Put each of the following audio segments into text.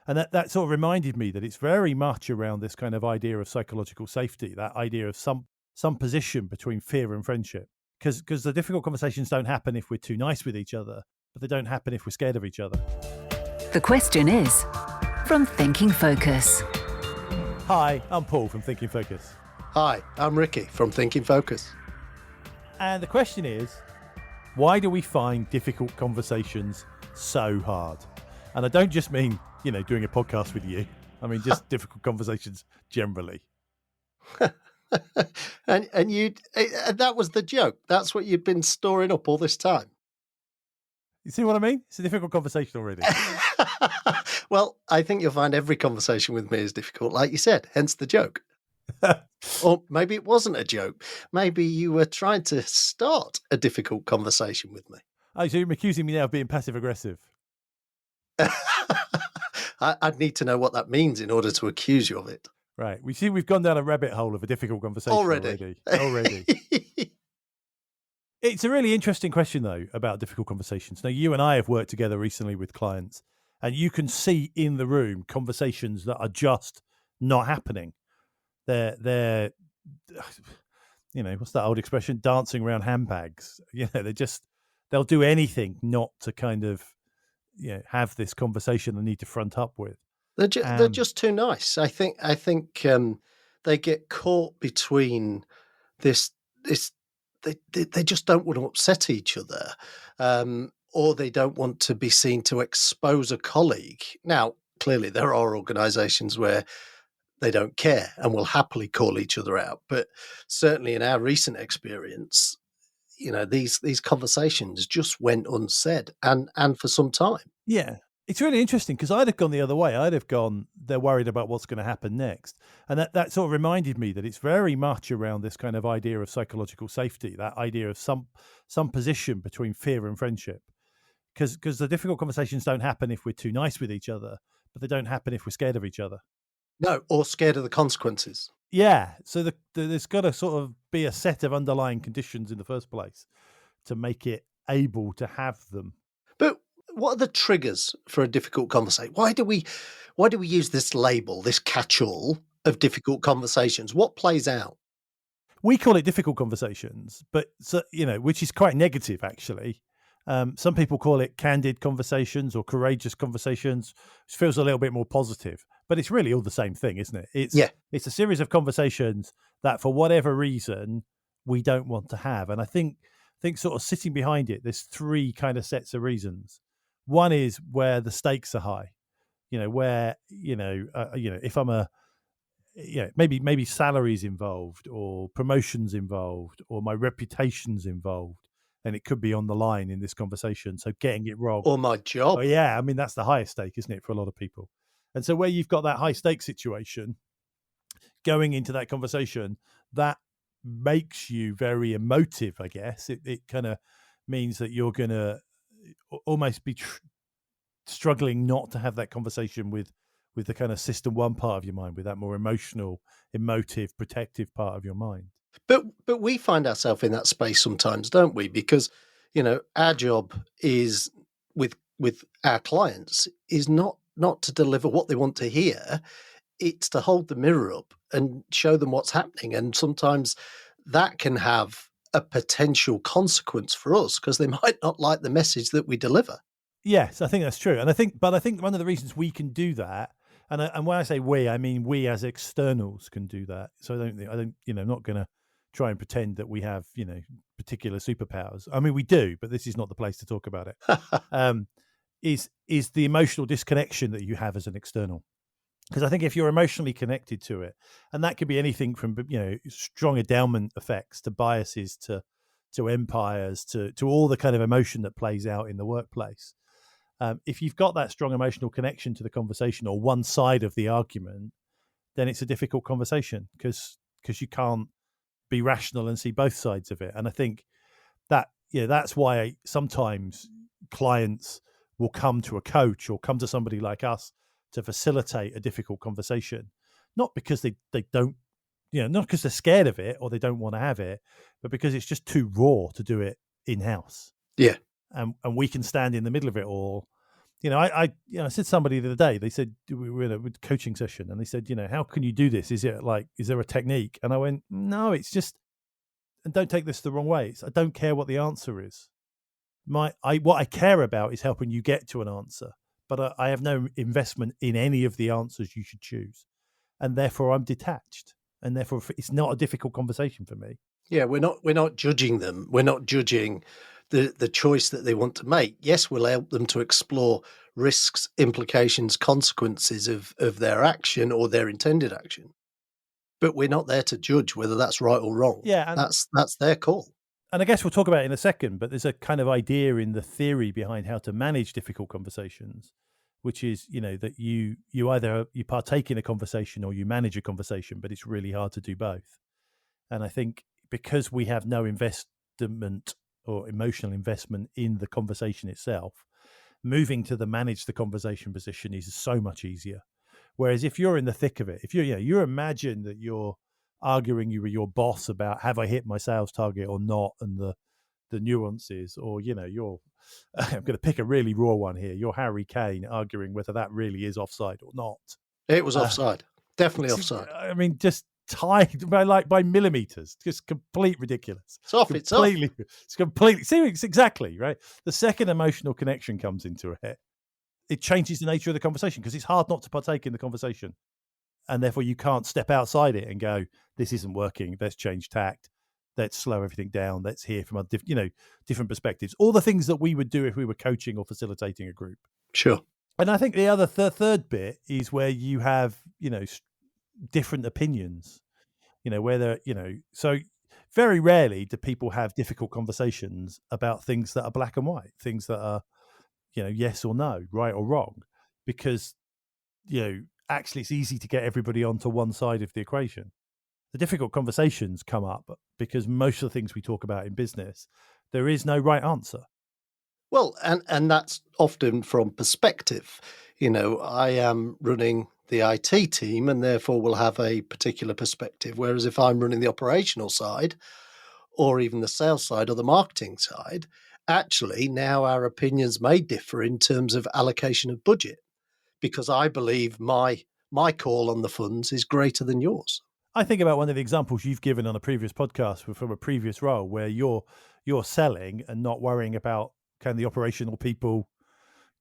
And that sort of reminded me that it's very much around this kind of idea of psychological safety, that idea of some position between fear and friendship. Because the difficult conversations don't happen if we're too nice with each other, but they don't happen if we're scared of each other. The question is from Thinking Focus. Hi, I'm Paul from Thinking Focus. Hi, I'm Ricky from Thinking Focus. And the question is, why do we find difficult conversations so hard? And I don't just mean, doing a podcast with you. I mean, just difficult conversations generally. and that was the joke. That's what you'd been storing up all this time. You see what I mean? It's a difficult conversation already. Well, I think you'll find every conversation with me is difficult, like you said, hence the joke. Or maybe it wasn't a joke. Maybe you were trying to start a difficult conversation with me. Oh, so you're accusing me now of being passive-aggressive? I'd need to know what that means in order to accuse you of it. Right. We see we've gone down a rabbit hole of a difficult conversation already. It's a really interesting question, though, about difficult conversations. Now, you and I have worked together recently with clients, and you can see in the room conversations that are just not happening. They're what's that old expression? Dancing around handbags. They'll do anything not to kind of, have this conversation they need to front up with. They're just too nice. I think they get caught between this. They just don't want to upset each other, or they don't want to be seen to expose a colleague. Now, clearly, there are organisations where they don't care and will happily call each other out. But certainly, in our recent experience, these conversations just went unsaid, and for some time. Yeah. It's really interesting because I'd have gone the other way. I'd have gone, they're worried about what's going to happen next. And that sort of reminded me that it's very much around this kind of idea of psychological safety, that idea of some position between fear and friendship. Because the difficult conversations don't happen if we're too nice with each other, but they don't happen if we're scared of each other. No, or scared of the consequences. Yeah. So there's got to sort of be a set of underlying conditions in the first place to make it able to have them. But what are the triggers for a difficult conversation? Why do we use this label, this catch-all of difficult conversations? What plays out? We call it difficult conversations, but which is quite negative actually. Some people call it candid conversations or courageous conversations, which feels a little bit more positive. But it's really all the same thing, isn't it? It's a series of conversations that, for whatever reason, we don't want to have. And I think sort of sitting behind it, there's three kind of sets of reasons. One is where the stakes are high, where, if I'm maybe salaries involved or promotions involved or my reputation's involved, and it could be on the line in this conversation. So getting it wrong. Or my job. Oh, yeah. I mean, that's the highest stake, isn't it, for a lot of people? And so where you've got that high stake situation going into that conversation, that makes you very emotive, I guess. It kind of means that you're going to almost be struggling not to have that conversation with the kind of system one part of your mind, with that more emotional, emotive, protective part of your mind. But we find ourselves in that space sometimes, don't we? Because, our job is with our clients is not to deliver what they want to hear. It's to hold the mirror up and show them what's happening. And sometimes that can have a potential consequence for us because they might not like the message that we deliver. Yes, I think that's true. And I think one of the reasons we can do that, and when I say we, I mean we as externals can do that. So I'm not going to try and pretend that we have, particular superpowers. I mean, we do, but this is not the place to talk about it. Is the emotional disconnection that you have as an external. Because I think if you're emotionally connected to it, and that could be anything from, strong endowment effects to biases to empires to all the kind of emotion that plays out in the workplace. If you've got that strong emotional connection to the conversation or one side of the argument, then it's a difficult conversation because you can't be rational and see both sides of it. And I think that, that's why sometimes clients will come to a coach or come to somebody like us to facilitate a difficult conversation, not because they don't, not because they're scared of it or they don't want to have it, but because it's just too raw to do it in-house. Yeah. And we can stand in the middle of it all I said to somebody the other day, they said we were in a coaching session, and they said, how can you do this? Is there a technique? And I went, no, it's just, and don't take this the wrong way. I don't care what the answer is. What I care about is helping you get to an answer, but I have no investment in any of the answers you should choose, and therefore I'm detached, and therefore it's not a difficult conversation for me. Yeah, we're not judging them. We're not judging the choice that they want to make. Yes, we'll help them to explore risks, implications, consequences of their action or their intended action. But we're not there to judge whether that's right or wrong. Yeah, That's their call. and I guess we'll talk about it in a second, but there's a kind of idea in the theory behind how to manage difficult conversations, which is, that you either you partake in a conversation or you manage a conversation, but it's really hard to do both. And I think because we have no investment or emotional investment in the conversation itself, moving to the manage the conversation position is so much easier. Whereas if you're in the thick of it, if you imagine that you're arguing with your boss about have I hit my sales target or not, and the nuances, or you're I'm going to pick a really raw one here. You're Harry Kane arguing whether that really is offside or not. It was offside, definitely offside. I mean, just tied by millimeters, just complete ridiculous. It's off. It's off. It's completely. See, it's exactly right. The second emotional connection comes into it, it changes the nature of the conversation, because it's hard not to partake in the conversation, and therefore you can't step outside it and go, "This isn't working. Let's change tact. Let's slow everything down. Let's hear from different perspectives." All the things that we would do if we were coaching or facilitating a group. Sure. And I think the other third bit is where you have different opinions. So very rarely do people have difficult conversations about things that are black and white, things that are yes or no, right or wrong, because actually it's easy to get everybody onto one side of the equation. The difficult conversations come up because most of the things we talk about in business, there is no right answer. Well, and that's often from perspective. I am running the IT team and therefore will have a particular perspective. Whereas if I'm running the operational side, or even the sales side or the marketing side, actually now our opinions may differ in terms of allocation of budget, because I believe my call on the funds is greater than yours. I think about one of the examples you've given on a previous podcast from a previous role, where you're selling and not worrying about can the operational people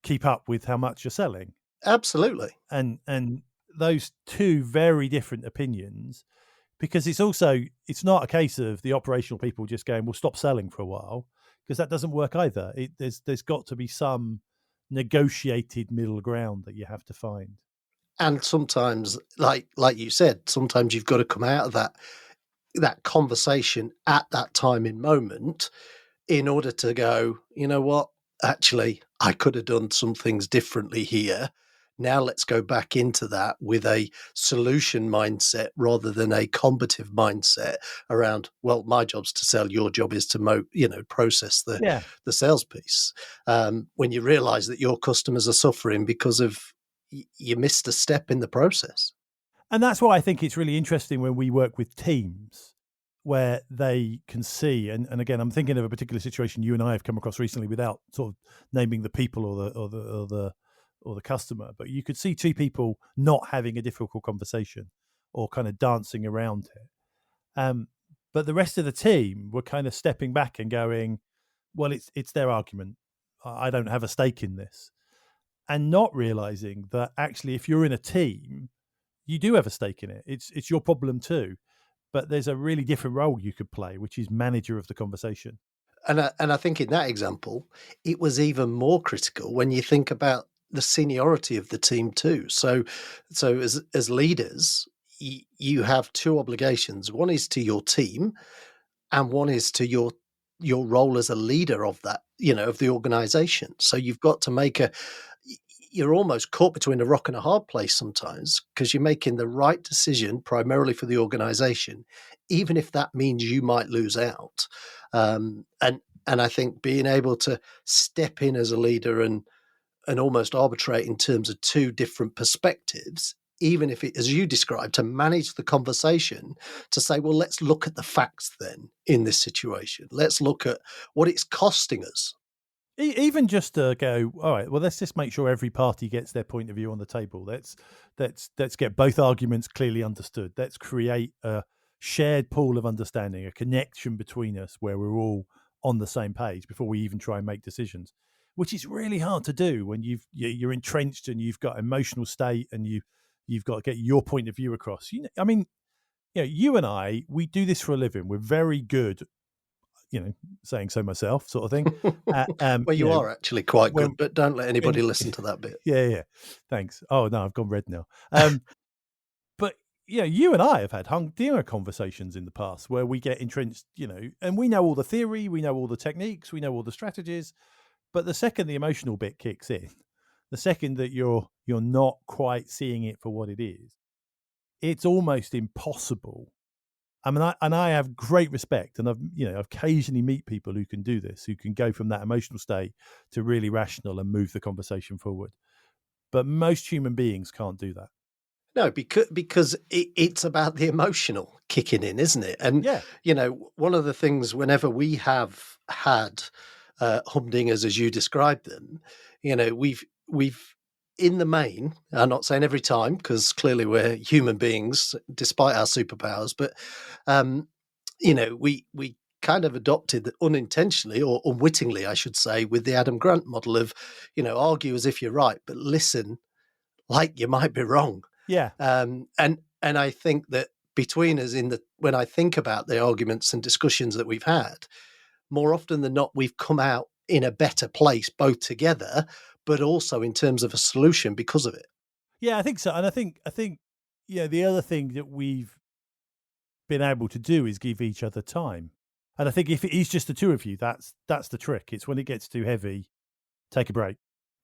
keep up with how much you're selling. Absolutely. And those two very different opinions, because it's not a case of the operational people just going, we'll stop selling for a while, because that doesn't work either. There's got to be some negotiated middle ground that you have to find. And sometimes, like you said, sometimes you've got to come out of that conversation at that time in moment in order to go, you know what, actually, I could have done some things differently here. Now let's go back into that with a solution mindset rather than a combative mindset around, well, my job's to sell, your job is to process the sales piece. When you realize that your customers are suffering because of you missed a step in the process. And that's why I think it's really interesting when we work with teams where they can see, and again, I'm thinking of a particular situation you and I have come across recently without sort of naming the people or the customer, but you could see two people not having a difficult conversation or kind of dancing around it. But the rest of the team were kind of stepping back and going, well, it's their argument. I don't have a stake in this. And not realizing that actually, if you're in a team, you do have a stake in it. It's your problem too. But there's a really different role you could play, which is manager of the conversation. And I think in that example, it was even more critical when you think about the seniority of the team too. So as leaders, you have two obligations. One is to your team, and one is to your role as a leader of that, of the organization. So you've got to you're almost caught between a rock and a hard place sometimes, because you're making the right decision primarily for the organization, even if that means you might lose out. And I think being able to step in as a leader and almost arbitrate in terms of two different perspectives, even if it, as you described, to manage the conversation, to say, well, let's look at the facts then in this situation. Let's look at what it's costing us. Even just to go, all right, well, let's just make sure every party gets their point of view on the table. Let's get both arguments clearly understood. Let's create a shared pool of understanding, a connection between us where we're all on the same page before we even try and make decisions, which is really hard to do when you're entrenched and you've got emotional state and you've got to get your point of view across. I mean, you and I, we do this for a living. We're very good, saying so myself, sort of thing. Well, you are actually quite when good, but don't let anybody when listen to that bit. yeah, thanks. Oh no, I've gone red now. But you and I have had hung dinner conversations in the past where we get entrenched, and we know all the theory, we know all the techniques, we know all the strategies, but the second the emotional bit kicks in, the second that you're not quite seeing it for what it is, it's almost impossible. I mean, I have great respect, and I've occasionally meet people who can do this, who can go from that emotional state to really rational and move the conversation forward. But most human beings can't do that. No, because it's about the emotional kicking in, isn't it? And Yeah, one of the things whenever we have had humdingers as you described them, we've in the main. I'm not saying every time because clearly we're human beings despite our superpowers, but um, we kind of adopted unintentionally or unwittingly, I should say, with the Adam Grant model of argue as if you're right, but listen like you might be wrong. yeah. And I think that between us when I think about the arguments and discussions that we've had, more often than not, we've come out in a better place, both together, but also in terms of a solution because of it. Yeah, I think so. And I think the other thing that we've been able to do is give each other time. And I think if it is just the two of you, that's the trick. It's when it gets too heavy, take a break,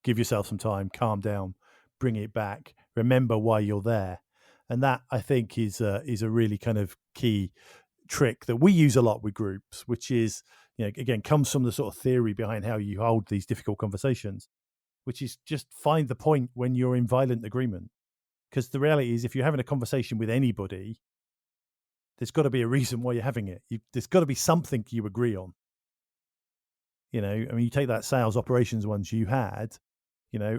give yourself some time, calm down, bring it back, remember why you're there. And that, I think, is a really kind of key trick that we use a lot with groups, which is, again, comes from the sort of theory behind how you hold these difficult conversations, which is just find the point when you're in violent agreement. Because the reality is, if you're having a conversation with anybody, there's got to be a reason why you're having it. There's got to be something you agree on. I mean, you take that sales operations ones you had,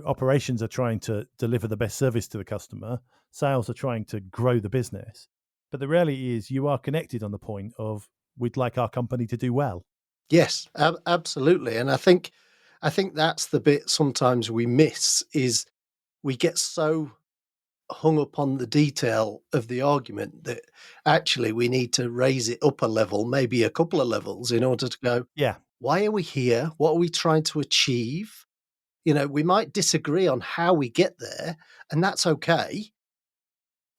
operations are trying to deliver the best service to the customer. Sales are trying to grow the business. But the reality is you are connected on the point of we'd like our company to do well. Yes, absolutely. And I think that's the bit sometimes we miss is we get so hung up on the detail of the argument that actually we need to raise it up a level, maybe a couple of levels, in order to go, Yeah. why are we here? What are we trying to achieve? We might disagree on how we get there, and that's okay.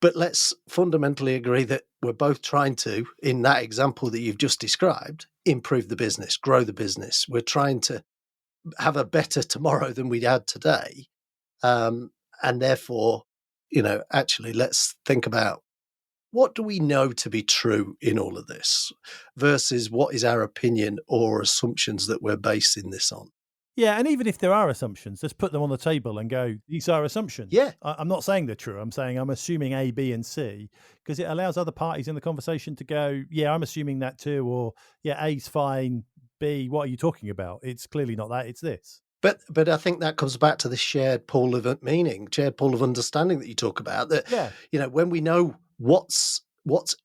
But let's fundamentally agree that we're both trying to, in that example that you've just described, improve the business, grow the business. We're trying to have a better tomorrow than we had today. And therefore, actually, let's think about what do we know to be true in all of this versus what is our opinion or assumptions that we're basing this on. Yeah, and even if there are assumptions, let's put them on the table and go, these are Yeah, assumptions. I'm not saying they're true. I'm saying I'm assuming A, B, and C, because it allows other parties in the conversation to go, yeah, I'm assuming that too, or yeah, A's fine, B, what are you talking about? It's clearly not that, it's this. but I think that comes back to the shared pool of meaning, shared pool of understanding that you talk about. That Yeah, when we know what's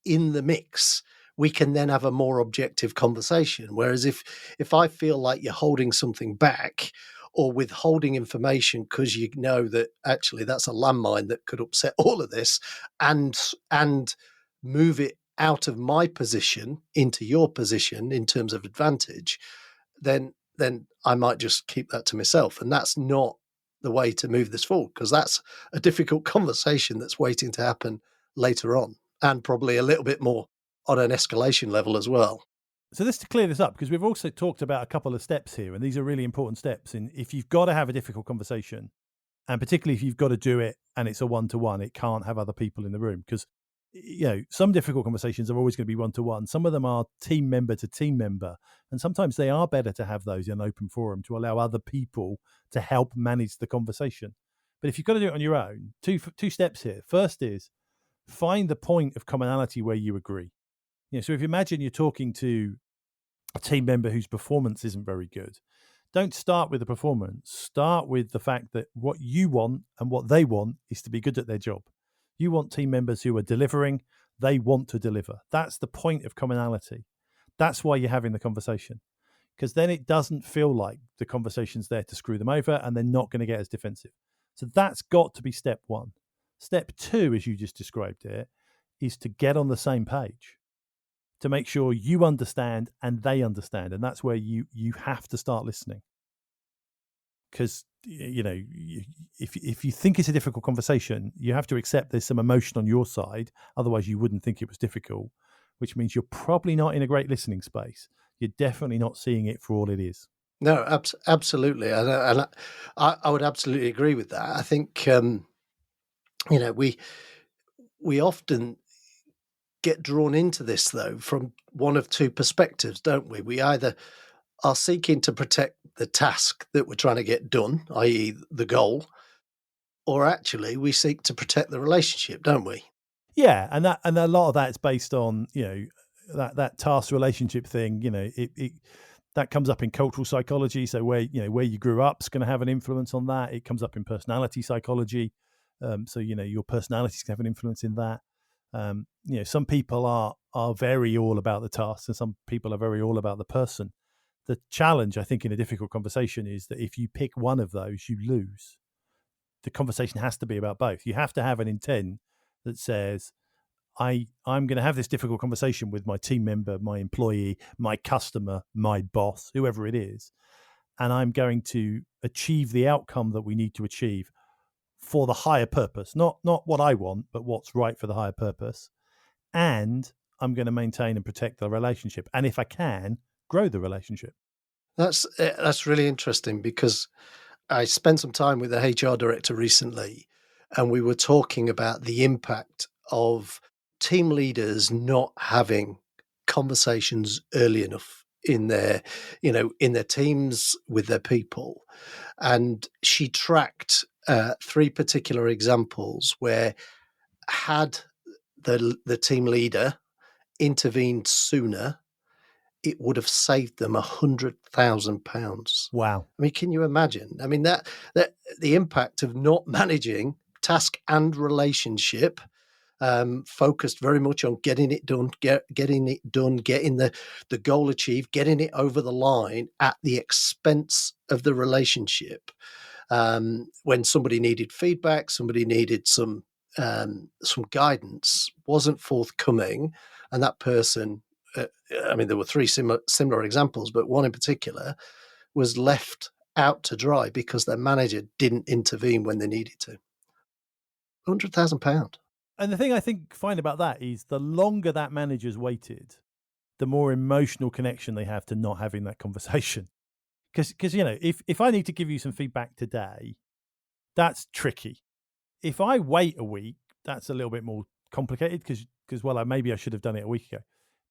in the mix, we can then have a more objective conversation. Whereas if I feel like you're holding something back or withholding information because you know that actually that's a landmine that could upset all of this, and move it out of my position into your position in terms of advantage, then I might just keep that to myself. And that's not the way to move this forward because that's a difficult conversation that's waiting to happen later on and probably a little bit more on an escalation level as well. so just to clear this up, because we've also talked about a couple of steps here, and these are really important steps. And if you've got to have a difficult conversation, and particularly if you've got to do it and it's a one-to-one, it can't have other people in the room because some difficult conversations are always going to be one-to-one. Some of them are team member to team member, and sometimes they are better to have those in an open forum to allow other people to help manage the conversation. But if you've got to do it on your own, two steps here. First is find the point of commonality where you agree. So if you imagine you're talking to a team member whose performance isn't very good, Don't start with the performance. Start with the fact that what you want and what they want is to be good at their job. You want team members who are delivering, they want to deliver. That's the point of commonality. That's why you're having the conversation. Because then it doesn't feel like the conversation's there to screw them over and they're not going to get as defensive. So that's got to be step one. Step two, as you just described it, is to get on the same page, to make sure you understand and they understand. And that's where you have to start listening. Because, if you think it's a difficult conversation, you have to accept there's some emotion on your side. Otherwise, you wouldn't think it was difficult, which means you're probably not in a great listening space. You're definitely not seeing it for all it is. No, absolutely. And I would absolutely agree with that. I think, we often get drawn into this, though, from one of two perspectives, don't we? We either are seeking to protect the task that we're trying to get done, i.e. the goal, or actually we seek to protect the relationship, don't we? Yeah, and a lot of that is based on, that task relationship thing. It that comes up in cultural psychology. So where you grew up is going to have an influence on that. It comes up in personality psychology. So your personalities can have an influence in that. Some people are very all about the task, and some people are very all about the person. The challenge, I think, in a difficult conversation is that if you pick one of those, you lose. The conversation has to be about both. You have to have an intent that says, I'm going to have this difficult conversation with my team member, my employee, my customer, my boss, whoever it is, and I'm going to achieve the outcome that we need to achieve for the higher purpose, not what I want, but what's right for the higher purpose. And I'm going to maintain and protect the relationship. And if I can, grow the relationship. That's really interesting, because I spent some time with the HR director recently, and we were talking about the impact of team leaders not having conversations early enough in their teams with their people. And she tracked three particular examples where, had the team leader intervened sooner, it would have saved them £100,000. Wow. I mean, can you imagine? I mean, that the impact of not managing task and relationship, focused very much on getting it done, getting the goal achieved, getting it over the line at the expense of the relationship. When somebody needed feedback, somebody needed some guidance, wasn't forthcoming, and that person, there were three similar examples, but one in particular was left out to dry because their manager didn't intervene when they needed to. £100,000. And the thing I find about that is the longer that manager's waited, the more emotional connection they have to not having that conversation. Because if I need to give you some feedback today, that's tricky. If I wait a week, that's a little bit more complicated because maybe I should have done it a week ago.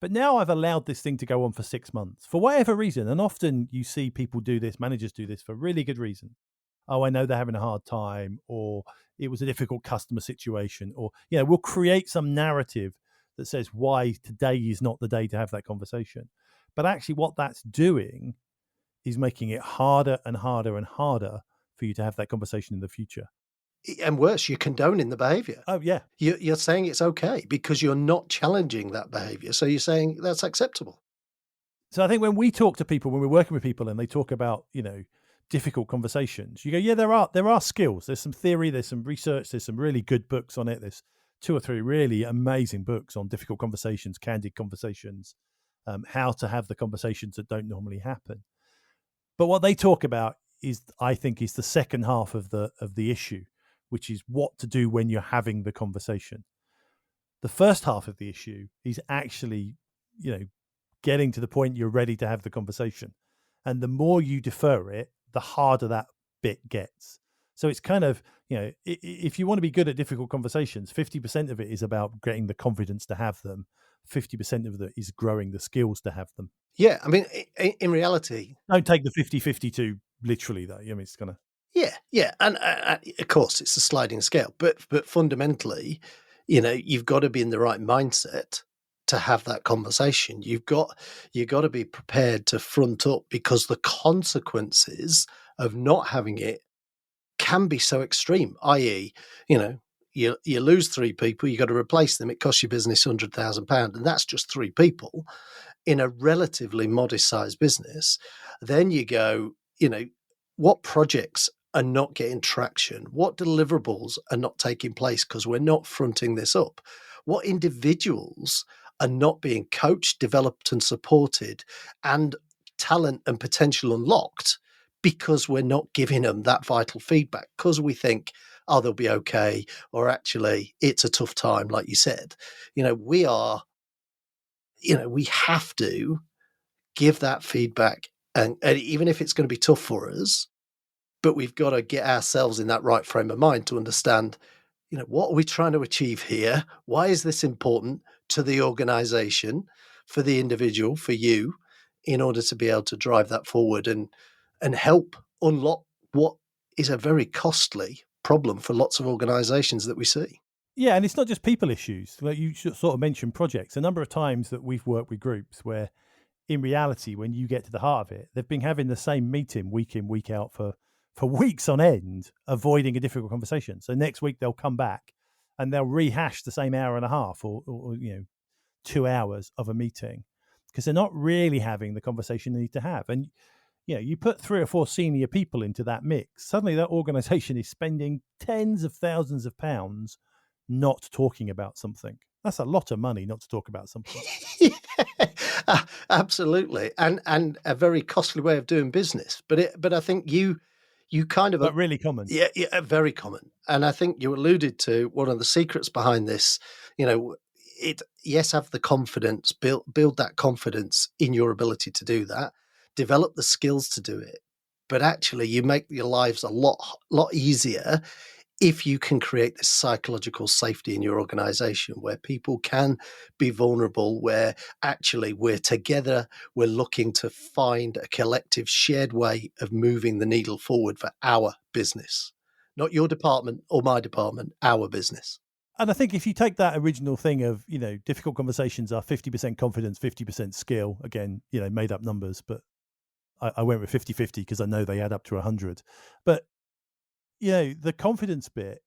But now I've allowed this thing to go on for 6 months for whatever reason. And often you see people do this, managers do this for really good reason. Oh, I know they're having a hard time, or it was a difficult customer situation, or, we'll create some narrative that says why today is not the day to have that conversation. But actually what that's doing is making it harder and harder and harder for you to have that conversation in the future. And worse, you're condoning the behavior. Oh, yeah. You're saying it's okay because you're not challenging that behavior. So you're saying that's acceptable. So I think when we talk to people, when we're working with people and they talk about, difficult conversations, you go, yeah, there are skills. There's some theory, there's some research, there's some really good books on it. There's 2 or 3 really amazing books on difficult conversations, candid conversations, how to have the conversations that don't normally happen. But what they talk about is the second half of the issue, which is what to do when you're having the conversation. The first half of the issue is actually, getting to the point you're ready to have the conversation. And the more you defer it, the harder that bit gets. So it's kind of, if you want to be good at difficult conversations, 50% of it is about getting the confidence to have them. 50% of it is growing the skills to have them. Yeah. I mean, in reality, don't take the 50-50 too literally, though. I mean, it's kind of. Yeah. And of course, it's a sliding scale. But fundamentally, you've got to be in the right mindset to have that conversation. You've got to be prepared to front up, because the consequences of not having it can be so extreme, i.e., you lose 3 people, you got to replace them, it costs your business £100,000, and that's just 3 people in a relatively modest sized business. Then you go, what projects are not getting traction? What deliverables are not taking place because we're not fronting this up? What individuals are not being coached, developed, and supported, and talent and potential unlocked, because we're not giving them that vital feedback, because we think, oh, they'll be okay, or actually it's a tough time, like you said. We are, we have to give that feedback, and even if it's going to be tough for us, but we've got to get ourselves in that right frame of mind to understand, what are we trying to achieve here? Why is this important to the organization, for the individual, for you, in order to be able to drive that forward and help unlock what is a very costly problem for lots of organizations that we see. Yeah, and it's not just people issues. Like you sort of mentioned projects. A number of times that we've worked with groups where, in reality, when you get to the heart of it, they've been having the same meeting week in, week out for weeks on end, avoiding a difficult conversation. So next week they'll come back and they'll rehash the same hour and a half, or 2 hours of a meeting, because they're not really having the conversation they need to have. And you put 3 or 4 senior people into that mix, suddenly that organization is spending tens of thousands of pounds not talking about something. That's a lot of money not to talk about something. Yeah, absolutely, and a very costly way of doing business. But I think you kind of But really common. yeah, very common. And I think you alluded to one of the secrets behind this. Have the confidence, build that confidence in your ability to do that, develop the skills to do it. But actually, you make your lives a lot easier if you can create this psychological safety in your organization, where people can be vulnerable, where actually we're together, we're looking to find a collective shared way of moving the needle forward for our business, not your department or my department, our business. And I think if you take that original thing of, difficult conversations are 50% confidence, 50% skill, again, made up numbers, but I went with 50-50 because I know they add up to 100. But, the confidence bit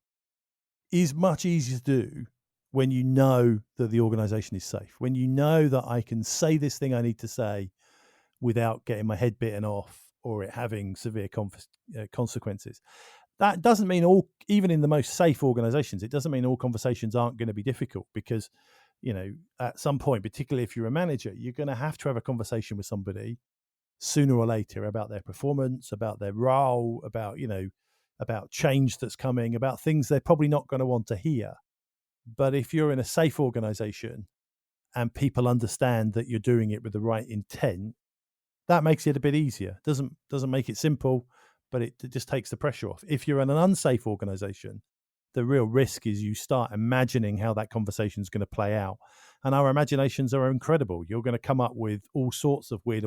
is much easier to do when you know that the organization is safe, when you know that I can say this thing I need to say without getting my head bitten off or it having severe consequences. That doesn't mean even in the most safe organizations, it doesn't mean all conversations aren't going to be difficult, because, at some point, particularly if you're a manager, you're going to have a conversation with somebody sooner or later about their performance, about their role, about change that's coming, about things they're probably not going to want to hear. But if you're in a safe organization and people understand that you're doing it with the right intent, that makes it a bit easier. Doesn't make it simple, but it just takes the pressure off. If you're in an unsafe organization, the real risk is you start imagining how that conversation is going to play out. And our imaginations are incredible. You're going to come up with all sorts of weird,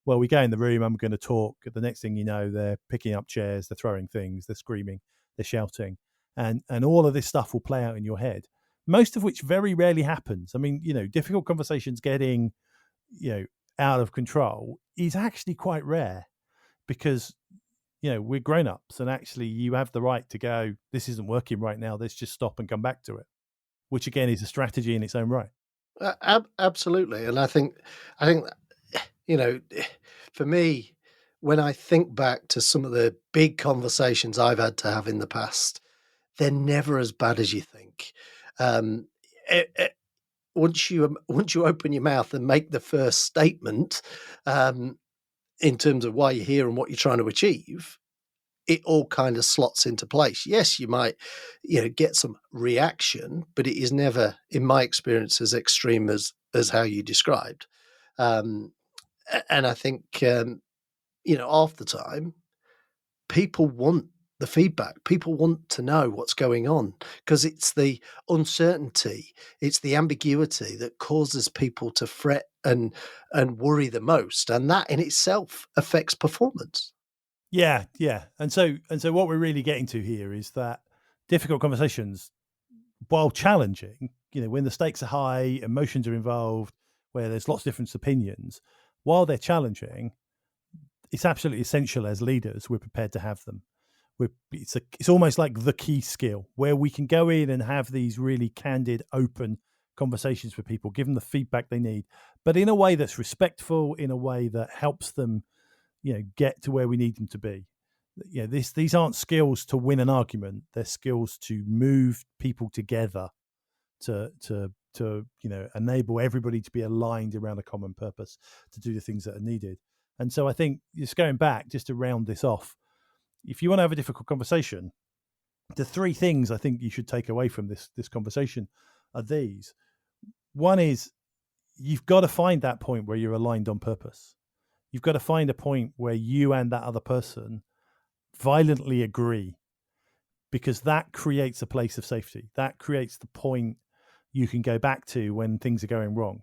well, we go in the room, I'm going to talk. The next thing you know, they're picking up chairs, they're throwing things, they're screaming, they're shouting. And all of this stuff will play out in your head, most of which very rarely happens. I mean, difficult conversations getting, out of control is actually quite rare, because, we're grown-ups, and actually you have the right to go, this isn't working right now, let's just stop and come back to it, which again is a strategy in its own right. Absolutely. And I think, you know, for me, when I think back to some of the big conversations I've had to have in the past, they're never as bad as you think. Um, once you open your mouth and make the first statement, in terms of why you're here and what you're trying to achieve, it all kind of slots into place. Yes, you might, get some reaction, but it is never, in my experience, as extreme as how you described. Um, and I think, half the time, people want the feedback. People want to know what's going on, because it's the uncertainty, it's the ambiguity that causes people to fret and worry the most, and that in itself affects performance. Yeah, yeah. And so what we're really getting to here is that difficult conversations, while challenging, when the stakes are high, emotions are involved, where there's lots of different opinions, while they're challenging, it's absolutely essential as leaders we're prepared to have them. It's almost like the key skill where we can go in and have these really candid, open conversations with people, give them the feedback they need, but in a way that's respectful, in a way that helps them, get to where we need them to be. These aren't skills to win an argument; they're skills to move people together, to enable everybody to be aligned around a common purpose, to do the things that are needed. And so I think, just going back, just to round this off, if you want to have a difficult conversation, the three things I think you should take away from this conversation are these. One is, you've got to find that point where you're aligned on purpose. You've got to find a point where you and that other person violently agree, because that creates a place of safety. That creates the point you can go back to when things are going wrong.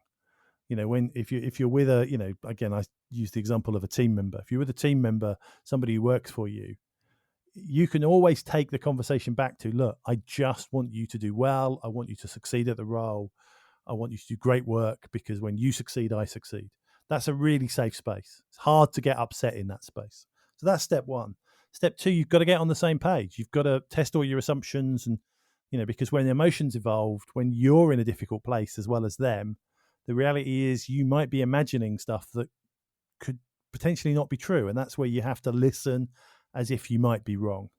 If you're with again, I use the example of a team member. If you're with a team member, somebody who works for you, you can always take the conversation back to, look, I just want you to do well. I want you to succeed at the role. I want you to do great work, because when you succeed, I succeed. That's a really safe space. It's hard to get upset in that space. So that's step one. Step two, you've got to get on the same page. You've got to test all your assumptions, and, because when emotions evolved, when you're in a difficult place as well as them, the reality is you might be imagining stuff that could potentially not be true. And that's where you have to listen as if you might be wrong.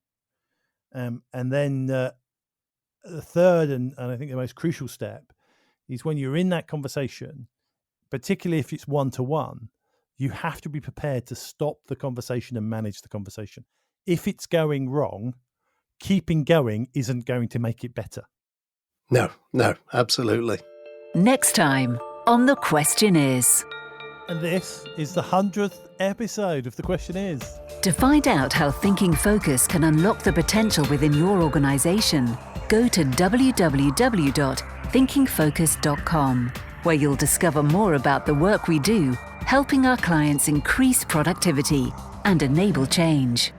And then the third, and I think the most crucial step, is when you're in that conversation, particularly if it's one-to-one, you have to be prepared to stop the conversation and manage the conversation. If it's going wrong, keeping going isn't going to make it better. No, absolutely. Next time on The Question Is. And this is the 100th episode of The Question Is. To find out how Thinking Focus can unlock the potential within your organisation, go to www.thinkingfocus.com, where you'll discover more about the work we do, helping our clients increase productivity and enable change.